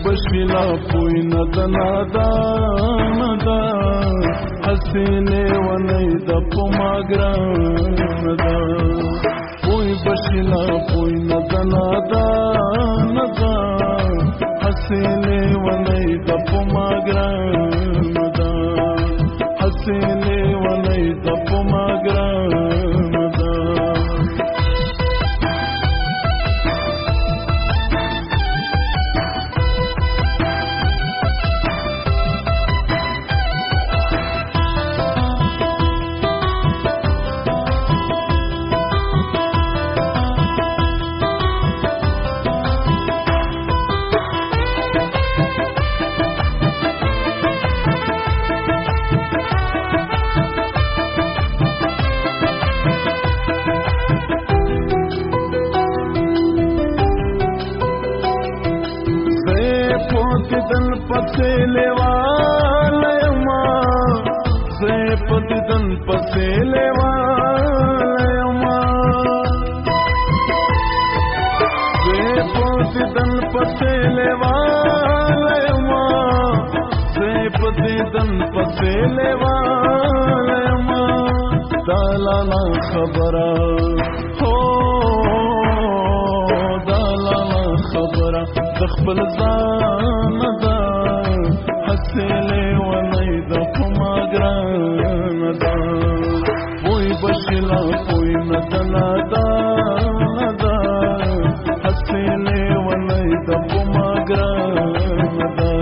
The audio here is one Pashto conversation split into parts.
بشلا پوی ندنادا ندا حسینے ونی دا پماگرا ندا پوی بشلا پوی ندنادا ندا حسینے ونی دا پماگرا ندا حسینے ونی دا پماگرا ندا पसेले वालयमा से प्रतिदन पसेले वालयमा से प्रतिदन पसेले वालयमा से प्रतिदन पसेले वालयमा दलाला खबरा हो दलाला खबरा दखबल ज़ान दा حسیلے ونی دا پماگران دا پوی بشلا پوی ندنادا ندا حسیلے ونی دا پماگران دا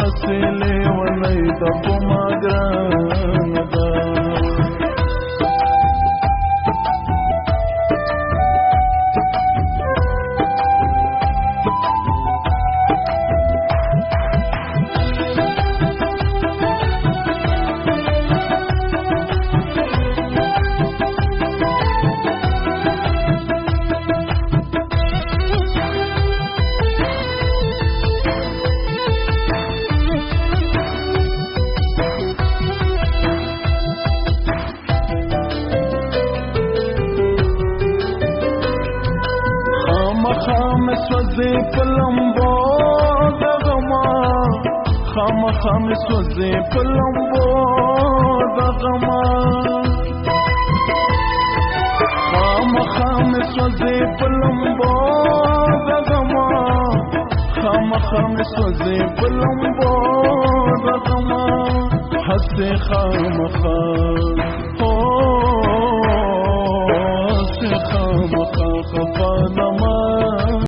حسیلے ونی دا پماگران دا خام سوزی پلمبو دغما خام سوزی پلمبو دغما خام سوزی پلمبو دغما خام سوزی پلمبو دغما حسی خام خام حسی خام خفا